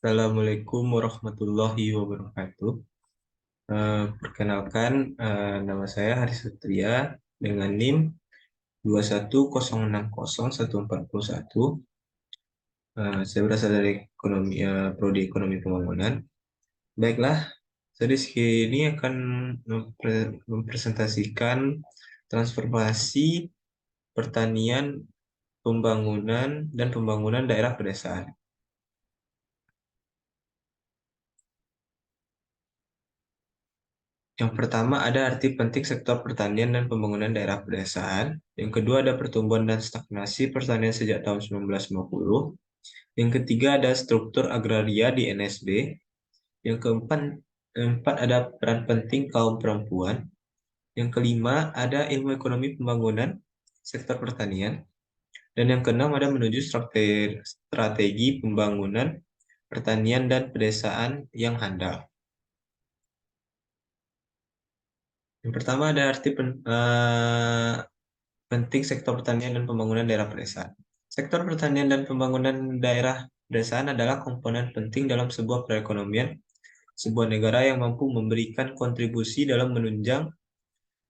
Assalamualaikum warahmatullahi wabarakatuh. Perkenalkan, nama saya Haris Satria dengan NIM 210601441. Saya berasal dari Prodi Ekonomi Pembangunan. Baiklah, saya di sini akan mempresentasikan transformasi pertanian, pembangunan, dan pembangunan daerah pedesaan. Yang pertama ada arti penting sektor pertanian dan pembangunan daerah pedesaan. Yang kedua ada pertumbuhan dan stagnasi pertanian sejak tahun 1950. Yang ketiga ada struktur agraria di NSB. Yang keempat ada peran penting kaum perempuan. Yang kelima ada ilmu ekonomi pembangunan sektor pertanian. Dan yang keenam ada menuju strategi pembangunan pertanian dan pedesaan yang handal. Yang pertama ada arti penting sektor pertanian dan pembangunan daerah pedesaan. Sektor pertanian dan pembangunan daerah pedesaan adalah komponen penting dalam sebuah perekonomian, sebuah negara yang mampu memberikan kontribusi dalam menunjang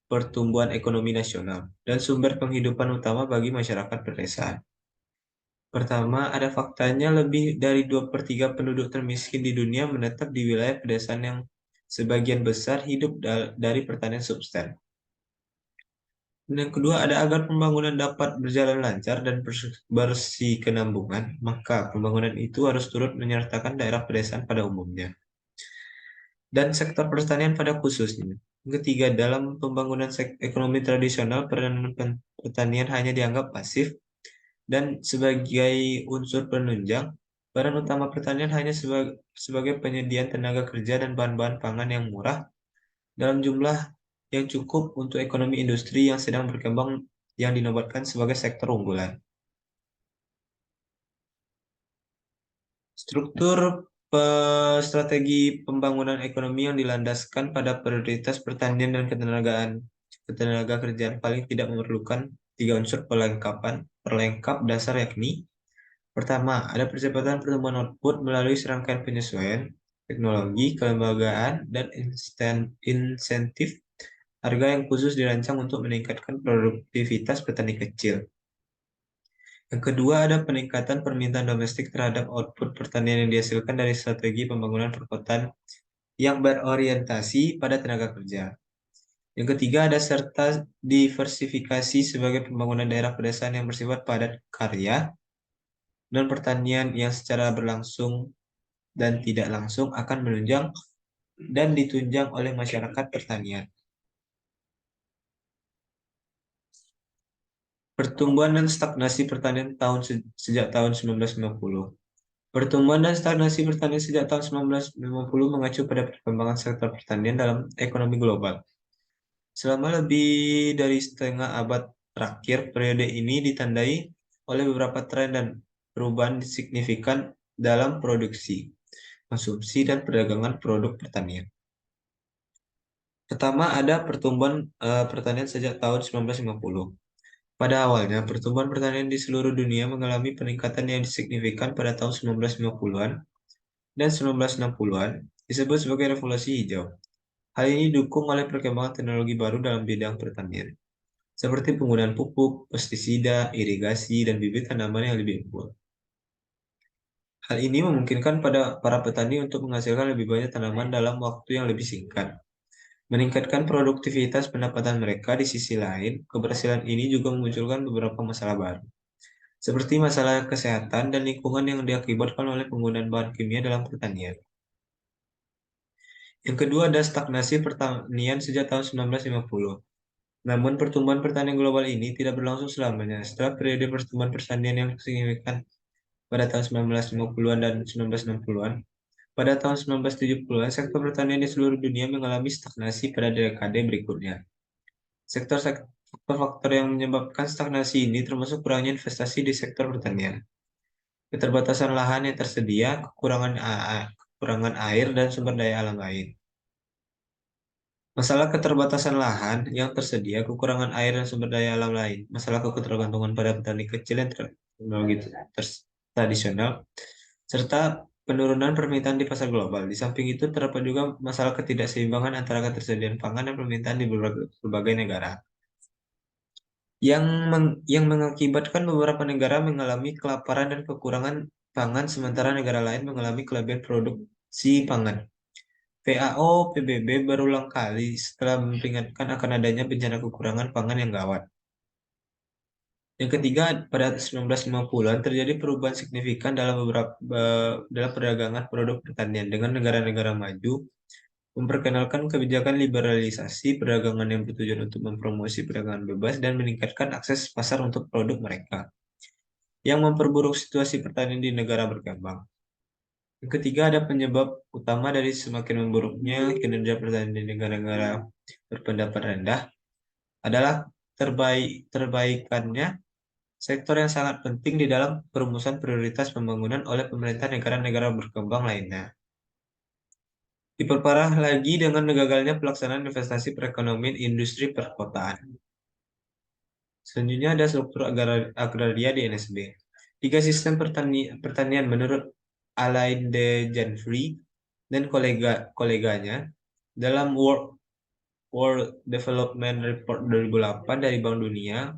pertumbuhan ekonomi nasional dan sumber penghidupan utama bagi masyarakat pedesaan. Pertama, ada faktanya lebih dari 2/3 penduduk termiskin di dunia menetap di wilayah pedesaan yang sebagian besar hidup dari pertanian subsisten. Dan yang kedua ada agar pembangunan dapat berjalan lancar dan berkesinambungan, maka pembangunan itu harus turut menyertakan daerah pedesaan pada umumnya dan sektor pertanian pada khususnya. Yang ketiga, dalam pembangunan ekonomi tradisional, peranan pertanian hanya dianggap pasif dan sebagai unsur penunjang. Peran utama pertanian hanya sebagai penyediaan tenaga kerja dan bahan-bahan pangan yang murah dalam jumlah yang cukup untuk ekonomi industri yang sedang berkembang yang dinobatkan sebagai sektor unggulan. Struktur strategi pembangunan ekonomi yang dilandaskan pada prioritas pertanian dan ketenaga kerjaan paling tidak memerlukan tiga unsur perlengkap dasar, yakni pertama, ada percepatan pertumbuhan output melalui serangkaian penyesuaian teknologi, kelembagaan, dan insentif harga yang khusus dirancang untuk meningkatkan produktivitas petani kecil. Yang kedua, ada peningkatan permintaan domestik terhadap output pertanian yang dihasilkan dari strategi pembangunan perkotaan yang berorientasi pada tenaga kerja. Yang ketiga, ada serta diversifikasi sebagai pembangunan daerah pedesaan yang bersifat padat karya dan pertanian yang secara berlangsung dan tidak langsung akan menunjang dan ditunjang oleh masyarakat pertanian. Pertumbuhan dan stagnasi pertanian sejak tahun 1950. Pertumbuhan dan stagnasi pertanian sejak tahun 1950 mengacu pada perkembangan sektor pertanian dalam ekonomi global. Selama lebih dari setengah abad terakhir, periode ini ditandai oleh beberapa tren dan perubahan signifikan dalam produksi, konsumsi, dan perdagangan produk pertanian. Pertama, ada pertumbuhan pertanian sejak tahun 1950. Pada awalnya, pertumbuhan pertanian di seluruh dunia mengalami peningkatan yang signifikan pada tahun 1950-an dan 1960-an, disebut sebagai revolusi hijau. Hal ini didukung oleh perkembangan teknologi baru dalam bidang pertanian, seperti penggunaan pupuk, pestisida, irigasi, dan bibit tanaman yang lebih unggul. Hal ini memungkinkan pada para petani untuk menghasilkan lebih banyak tanaman dalam waktu yang lebih singkat, meningkatkan produktivitas pendapatan mereka. Di sisi lain, keberhasilan ini juga memunculkan beberapa masalah baru, seperti masalah kesehatan dan lingkungan yang diakibatkan oleh penggunaan bahan kimia dalam pertanian. Yang kedua ada stagnasi pertanian sejak tahun 1950. Namun pertumbuhan pertanian global ini tidak berlangsung selamanya. Setelah periode pertumbuhan pertanian yang signifikan pada tahun 1950-an dan 1960-an, pada tahun 1970-an, sektor pertanian di seluruh dunia mengalami stagnasi pada dekade berikutnya. Faktor-faktor yang menyebabkan stagnasi ini termasuk kurangnya investasi di sektor pertanian, keterbatasan lahan yang tersedia, kekurangan air, dan sumber daya alam lain. Masalah keterbatasan lahan yang tersedia, kekurangan air dan sumber daya alam lain, masalah ketergantungan pada petani kecil yang tradisional, serta penurunan permintaan di pasar global. Di samping itu, terdapat juga masalah ketidakseimbangan antara ketersediaan pangan dan permintaan di berbagai negara, yang mengakibatkan beberapa negara mengalami kelaparan dan kekurangan pangan, sementara negara lain mengalami kelebihan produksi pangan. FAO PBB berulang kali setelah memperingatkan akan adanya bencana kekurangan pangan yang gawat. Yang ketiga, pada 1950-an terjadi perubahan signifikan dalam perdagangan produk pertanian dengan negara-negara maju memperkenalkan kebijakan liberalisasi perdagangan yang bertujuan untuk mempromosi perdagangan bebas dan meningkatkan akses pasar untuk produk mereka, yang memperburuk situasi pertanian di negara berkembang. Yang ketiga, ada penyebab utama dari semakin memburuknya kinerja pertanian di negara-negara berpendapat rendah adalah terbaikannya sektor yang sangat penting di dalam perumusan prioritas pembangunan oleh pemerintah negara-negara berkembang lainnya. Diperparah lagi dengan gagalnya pelaksanaan investasi perekonomian industri perkotaan. Selanjutnya ada struktur agraria di NSB. Tiga sistem pertanian menurut Alain de Janvry dan koleganya dalam World Development Report 2008 dari Bank Dunia,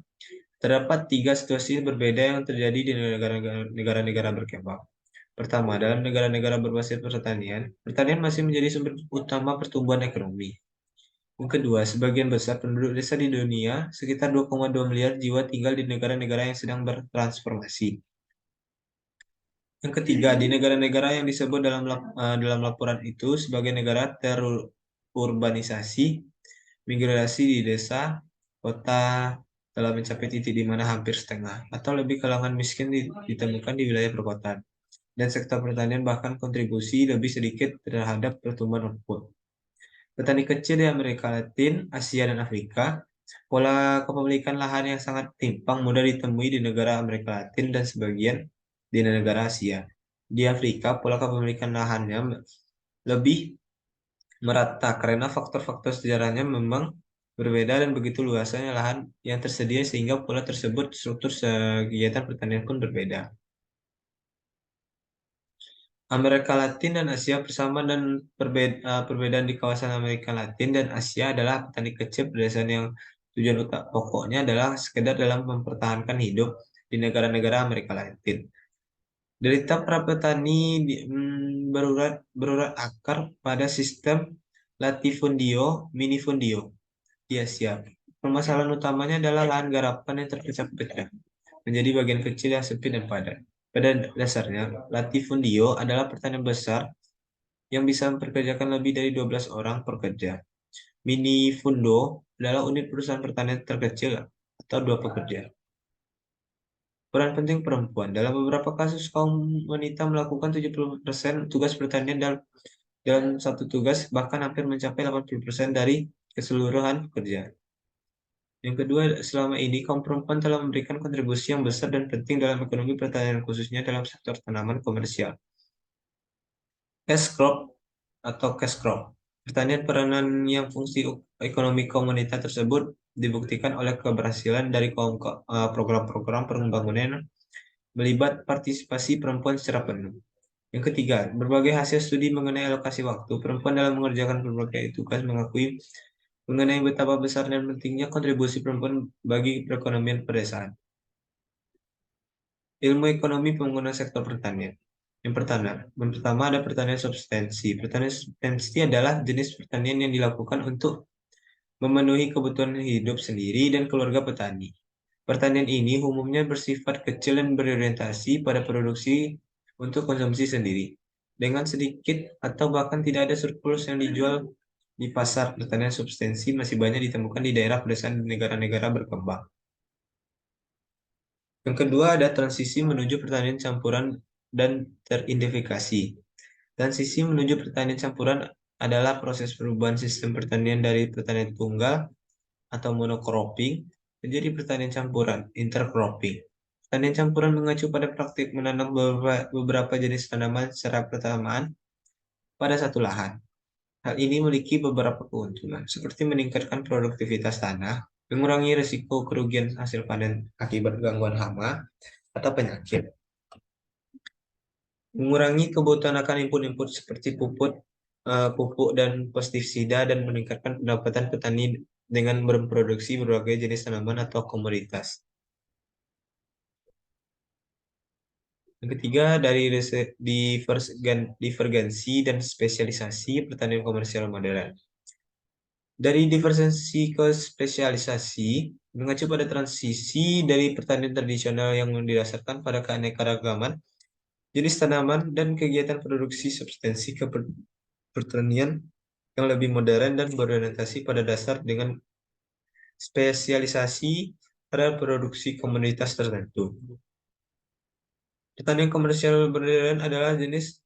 terdapat tiga situasi berbeda yang terjadi di negara-negara berkembang. Pertama, dalam negara-negara berbasis pertanian masih menjadi sumber utama pertumbuhan ekonomi. Yang kedua, sebagian besar penduduk desa di dunia, sekitar 2,2 miliar jiwa, tinggal di negara-negara yang sedang bertransformasi. Yang ketiga, di negara-negara yang disebut dalam laporan itu sebagai negara terurbanisasi, migrasi di desa, kota telah mencapai titik di mana hampir setengah atau lebih kalangan miskin ditemukan di wilayah perkotaan. Dan sektor pertanian bahkan kontribusi lebih sedikit terhadap pertumbuhan output. Petani kecil di Amerika Latin, Asia, dan Afrika, pola kepemilikan lahan yang sangat timpang mudah ditemui di negara Amerika Latin dan sebagian di negara Asia. Di Afrika, pola kepemilikan lahannya lebih merata karena faktor-faktor sejarahnya memang berbeda dan begitu luasnya lahan yang tersedia sehingga pola tersebut struktur kegiatan pertanian pun berbeda. Amerika Latin dan Asia persamaan dan perbedaan di kawasan Amerika Latin dan Asia adalah petani kecil pedesaan yang tujuan pokoknya adalah sekedar dalam mempertahankan hidup di negara-negara Amerika Latin. Derita para petani berurat akar pada sistem latifundio minifundio di Asia. Permasalahan utamanya adalah lahan garapan yang terpecah-pecah menjadi bagian kecil yang sempit dan padat. Pada dasarnya, latifundio adalah pertanian besar yang bisa memperkerjakan lebih dari 12 orang pekerja. Minifundo adalah unit perusahaan pertanian terkecil atau 2 pekerja. Peran penting perempuan. Dalam beberapa kasus, kaum wanita melakukan 70% tugas pertanian dalam satu tugas, bahkan hampir mencapai 80% dari keseluruhan pekerja. Yang kedua, selama ini kaum perempuan telah memberikan kontribusi yang besar dan penting dalam ekonomi pertanian, khususnya dalam sektor tanaman komersial. Cash crop atau cash crop. Pertanian peranan yang fungsi ekonomi komunitas tersebut dibuktikan oleh keberhasilan dari program-program pembangunan melibat partisipasi perempuan secara penuh. Yang ketiga, berbagai hasil studi mengenai alokasi waktu perempuan dalam mengerjakan berbagai tugas mengakui mengenai betapa besar dan pentingnya kontribusi perempuan bagi perekonomian pedesaan. Ilmu ekonomi pembangunan sektor pertanian. Yang pertama ada pertanian substansi. Pertanian substansi adalah jenis pertanian yang dilakukan untuk memenuhi kebutuhan hidup sendiri dan keluarga petani. Pertanian ini umumnya bersifat kecil dan berorientasi pada produksi untuk konsumsi sendiri. Dengan sedikit atau bahkan tidak ada surplus yang dijual di pasar, pertanian substansi masih banyak ditemukan di daerah pedesaan di negara-negara berkembang. Yang kedua ada transisi menuju pertanian campuran dan teridentifikasi. Transisi menuju pertanian campuran adalah proses perubahan sistem pertanian dari pertanian tunggal atau monocropping menjadi pertanian campuran, intercropping. Pertanian campuran mengacu pada praktik menanam beberapa jenis tanaman secara bersamaan pada satu lahan. Hal ini memiliki beberapa keuntungan, seperti meningkatkan produktivitas tanah, mengurangi risiko kerugian hasil panen akibat gangguan hama atau penyakit. mengurangi kebutuhan akan input-input seperti pupuk dan pestisida, dan meningkatkan pendapatan petani dengan memproduksi berbagai jenis tanaman atau komoditas. Yang ketiga, dari divergensi dan spesialisasi pertanian komersial modern. Dari divergensi ke spesialisasi, mengacu pada transisi dari pertanian tradisional yang didasarkan pada keanekaragaman jenis tanaman dan kegiatan produksi substansi ke pertanian yang lebih modern dan berorientasi pada dasar dengan spesialisasi pada produksi komoditas tertentu. Pertanian komersial modern adalah jenis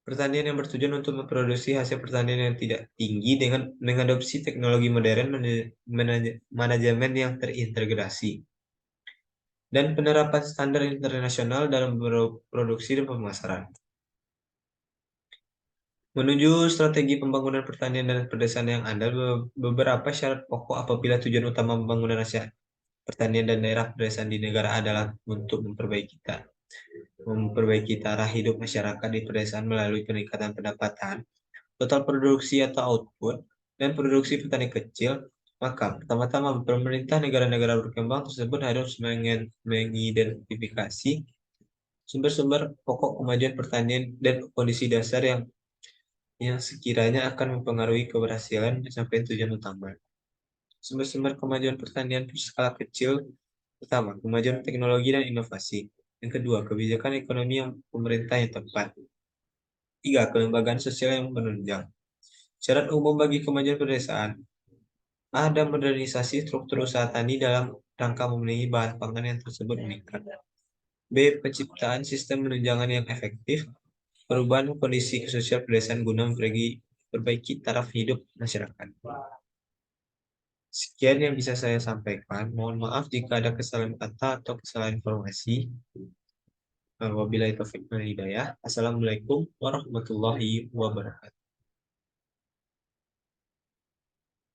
pertanian yang bertujuan untuk memproduksi hasil pertanian yang tidak tinggi dengan mengadopsi teknologi modern, manajemen yang terintegrasi, dan penerapan standar internasional dalam produksi dan pemasaran. Menuju strategi pembangunan pertanian dan pedesaan yang andal, beberapa syarat pokok apabila tujuan utama pembangunan pertanian dan daerah pedesaan di negara adalah untuk memperbaiki taraf hidup masyarakat di pedesaan melalui peningkatan pendapatan, total produksi atau output, dan produksi petani kecil. Maka pertama-tama pemerintah negara-negara berkembang tersebut harus mengidentifikasi sumber-sumber pokok kemajuan pertanian dan kondisi dasar yang sekiranya akan mempengaruhi keberhasilan pencapaian tujuan utama. Sumber-sumber kemajuan pertanian berskala kecil: pertama, kemajuan teknologi dan inovasi. Yang kedua, kebijakan ekonomi yang pemerintah yang tepat. Tiga, kelembagaan sosial yang menunjang. Syarat umum bagi kemajuan pedesaan: ada modernisasi struktur usaha tani dalam rangka memenuhi bahan pangan yang tersebut meningkat. B. Penciptaan sistem penunjangan yang efektif, perubahan kondisi sosial pedesaan guna memperbaiki taraf hidup masyarakat. Sekian yang bisa saya sampaikan. Mohon maaf jika ada kesalahan kata atau kesalahan informasi. Wabillahi taufiq wal hidayah. Assalamualaikum warahmatullahi wabarakatuh.